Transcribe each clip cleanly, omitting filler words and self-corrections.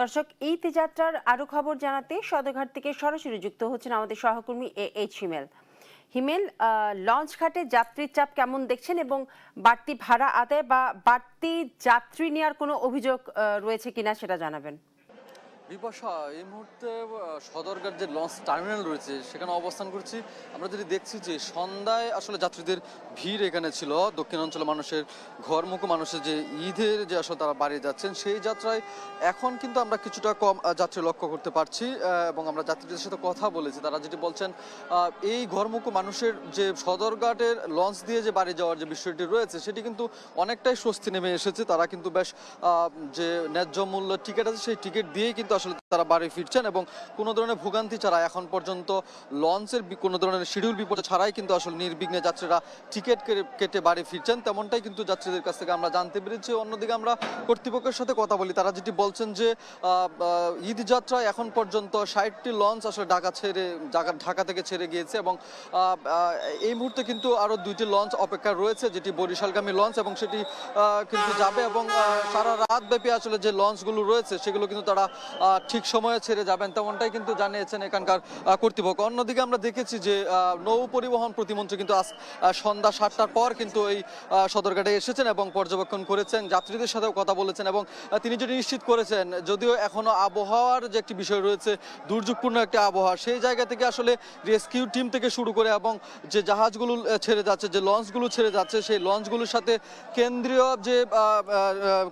দর্শক, এই যাত্রার আরো খবর জানাতে সদরঘাট থেকে সরাসরি যুক্ত হচ্ছেন আমাদের সহকর্মী এইচ হিমেল। হিমেল, লঞ্চ ঘাটে যাত্রীর চাপ কেমন দেখছেন এবং বাড়তি ভাড়া আদায় বা বাড়তি যাত্রী নেওয়ার কোনো অভিযোগ রয়েছে কিনা সেটা জানাবেন। বিপাশা, এই মুহূর্তে সদরঘাট যে লঞ্চ টার্মিনাল রয়েছে সেখানে অবস্থান করছি। আমরা যদি দেখছি যে সন্ধ্যায় আসলে যাত্রীদের ভিড় এখানে ছিল, দক্ষিণাঞ্চলের মানুষের ঘরমুখো মানুষের যে ঈদের যে আসলে তারা বাড়ি যাচ্ছেন সেই যাত্রায় এখন কিন্তু আমরা কিছুটা কম যাত্রী লক্ষ্য করতে পারছি এবং আমরা যাত্রীদের সাথে কথা বলেছি। তারা যেটি বলছেন, এই ঘরমুখো মানুষের যে সদরঘাটের লঞ্চ দিয়ে যে বাড়ি যাওয়ার যে বিষয়টি রয়েছে সেটি কিন্তু অনেকটাই স্বস্তি নেমে এসেছে। তারা কিন্তু বেশ যে ন্যায্য মূল্য টিকিট আছে সেই টিকিট দিয়েই কিন্তু আসলে তারা বাড়ি ফিরছেন এবং কোনো ধরনের ভোগান্তি ছাড়া এখন পর্যন্ত লঞ্চের কোনো ধরনের শিডিউল বিপর্যয় ছাড়াই কিন্তু আসলে নির্বিঘ্নে যাত্রীরা টিকিট কেটে বাড়ি ফিরছেন, তেমনটাই কিন্তু যাত্রীদের কাছ থেকে আমরা জানতে পেরেছি। অন্যদিকে আমরা কর্তৃপক্ষের সাথে কথা বলি, তারা যেটি বলছেন যে ঈদ যাত্রায় এখন পর্যন্ত 60টি লঞ্চ আসলে ঢাকা থেকে ছেড়ে গিয়েছে এবং এই মুহূর্তে কিন্তু আরও 2টি লঞ্চ অপেক্ষা রয়েছে, যেটি বরিশালগামী লঞ্চ এবং সেটি কিন্তু যাবে এবং সারা রাত ব্যাপী আসলে যে লঞ্চগুলো রয়েছে সেগুলো কিন্তু তারা ঠিক সময়ে ছেড়ে যাবেন, তেমনটাই কিন্তু জানিয়েছেন এখানকার কর্তৃপক্ষ। অন্যদিকে আমরা দেখেছি যে নৌ পরিবহন প্রতিমন্ত্রী কিন্তু আজ সন্ধ্যা 7টার পর কিন্তু এই সদরঘাটে এসেছেন এবং পর্যবেক্ষণ করেছেন, যাত্রীদের সাথেও কথা বলেছেন এবং তিনি যেটি নিশ্চিত করেছেন, যদিও এখনো আবহাওয়ার যে একটি বিষয় রয়েছে, দুর্যোগপূর্ণ একটি আবহাওয়া, সেই জায়গা থেকে আসলে রেস্কিউ টিম থেকে শুরু করে এবং যে জাহাজগুলো ছেড়ে যাচ্ছে, যে লঞ্চগুলো ছেড়ে যাচ্ছে, সেই লঞ্চগুলোর সাথে কেন্দ্রীয় যে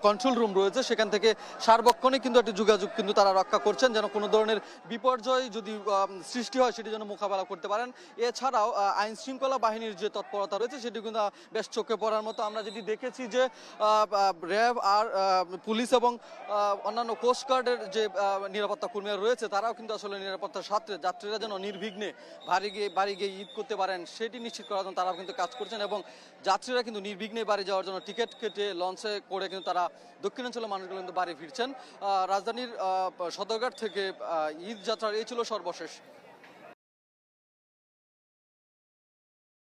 কন্ট্রোল রুম রয়েছে সেখান থেকে সার্বক্ষণিক কিন্তু একটি যোগাযোগ কিন্তু তারা রক্ষা করছেন, যেন কোনো ধরনের বিপর্যয় যদি সৃষ্টি হয় সেটি যেন মোকাবেলা করতে পারেন। এছাড়াও আইন শৃঙ্খলা বাহিনীর যে তৎপরতা রয়েছে সেটি কিন্তু বেশ চোখে পড়ার মতো। আমরা যেটি দেখেছি যে র্যাব আর পুলিশ এবং অন্যান্য কোস্টগার্ডের যে নিরাপত্তা কর্মীরা রয়েছে তারাও কিন্তু আসলে নিরাপত্তার সাথে যাত্রীরা যেন নির্বিঘ্নে বাড়ি গিয়ে ঈদ করতে পারেন সেটি নিশ্চিত করার জন্য তারাও কিন্তু কাজ করছেন এবং যাত্রীরা কিন্তু নির্বিঘ্নে বাড়ি যাওয়ার জন্য টিকিট কেটে লঞ্চে করে কিন্তু তারা দক্ষিণাঞ্চলের মানুষগুলো কিন্তু বাড়ি ফিরছেন। রাজধানীর সদরঘাট থেকে ঈদ যাত্রার এই ছিল সর্বশেষ